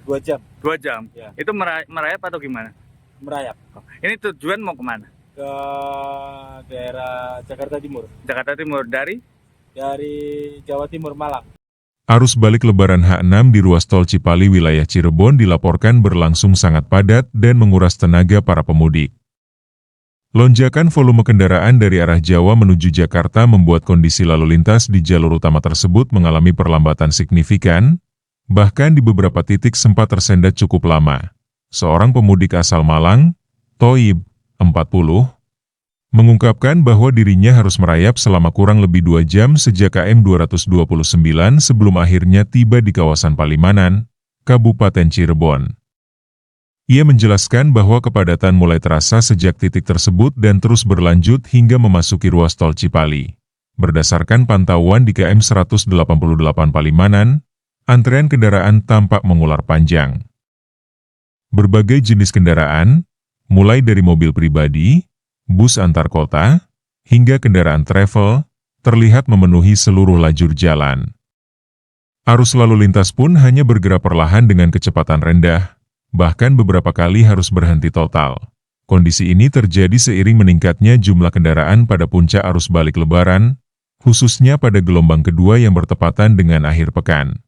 2 jam. 2 jam? Ya. Itu merayap atau gimana? Merayap. Ini tujuan mau kemana? Ke daerah Jakarta Timur. Jakarta Timur dari Jawa Timur, Malang. Arus balik Lebaran H6 di ruas tol Cipali wilayah Cirebon dilaporkan berlangsung sangat padat dan menguras tenaga para pemudik. Lonjakan volume kendaraan dari arah Jawa menuju Jakarta membuat kondisi lalu lintas di jalur utama tersebut mengalami perlambatan signifikan, bahkan di beberapa titik sempat tersendat cukup lama. Seorang pemudik asal Malang, Thoib, 40, mengungkapkan bahwa dirinya harus merayap selama kurang lebih 2 jam sejak KM 229 sebelum akhirnya tiba di kawasan Palimanan, Kabupaten Cirebon. Ia menjelaskan bahwa kepadatan mulai terasa sejak titik tersebut dan terus berlanjut hingga memasuki ruas tol Cipali. Berdasarkan pantauan di KM 188 Palimanan, antrean kendaraan tampak mengular panjang. Berbagai jenis kendaraan, mulai dari mobil pribadi, bus antar kota, hingga kendaraan travel, terlihat memenuhi seluruh lajur jalan. Arus lalu lintas pun hanya bergerak perlahan dengan kecepatan rendah, bahkan beberapa kali harus berhenti total. Kondisi ini terjadi seiring meningkatnya jumlah kendaraan pada puncak arus balik Lebaran, khususnya pada gelombang kedua yang bertepatan dengan akhir pekan.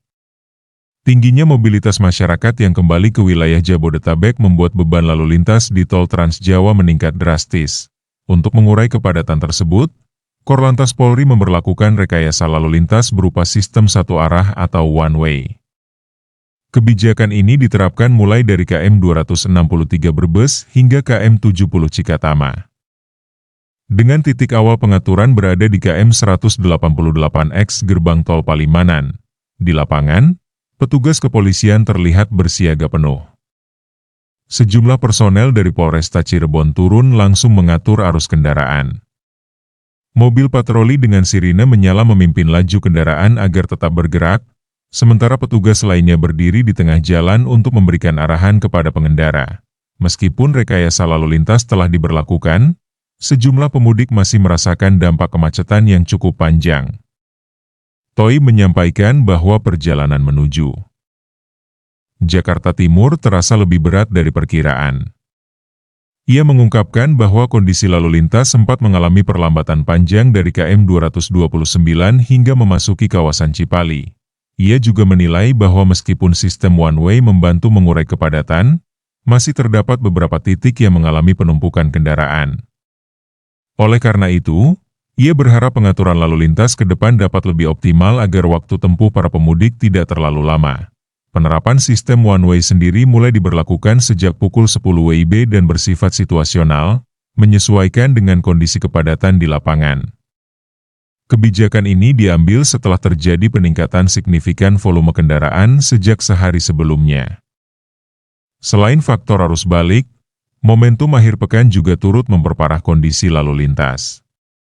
Tingginya mobilitas masyarakat yang kembali ke wilayah Jabodetabek membuat beban lalu lintas di tol Trans Jawa meningkat drastis. Untuk mengurai kepadatan tersebut, Korlantas Polri memberlakukan rekayasa lalu lintas berupa sistem satu arah atau one way. Kebijakan ini diterapkan mulai dari KM 263 Brebes hingga KM 70 Cikatama. Dengan titik awal pengaturan berada di KM 188X Gerbang Tol Palimanan. Di lapangan, petugas kepolisian terlihat bersiaga penuh. Sejumlah personel dari Polresta Cirebon turun langsung mengatur arus kendaraan. Mobil patroli dengan sirine menyala memimpin laju kendaraan agar tetap bergerak, sementara petugas lainnya berdiri di tengah jalan untuk memberikan arahan kepada pengendara. Meskipun rekayasa lalu lintas telah diberlakukan, sejumlah pemudik masih merasakan dampak kemacetan yang cukup panjang. Toi menyampaikan bahwa perjalanan menuju Jakarta Timur terasa lebih berat dari perkiraan. Ia mengungkapkan bahwa kondisi lalu lintas sempat mengalami perlambatan panjang dari KM 229 hingga memasuki kawasan Cipali. Ia juga menilai bahwa meskipun sistem one way membantu mengurai kepadatan, masih terdapat beberapa titik yang mengalami penumpukan kendaraan. Oleh karena itu, ia berharap pengaturan lalu lintas ke depan dapat lebih optimal agar waktu tempuh para pemudik tidak terlalu lama. Penerapan sistem one way sendiri mulai diberlakukan sejak pukul 10 WIB dan bersifat situasional, menyesuaikan dengan kondisi kepadatan di lapangan. Kebijakan ini diambil setelah terjadi peningkatan signifikan volume kendaraan sejak sehari sebelumnya. Selain faktor arus balik, momentum akhir pekan juga turut memperparah kondisi lalu lintas.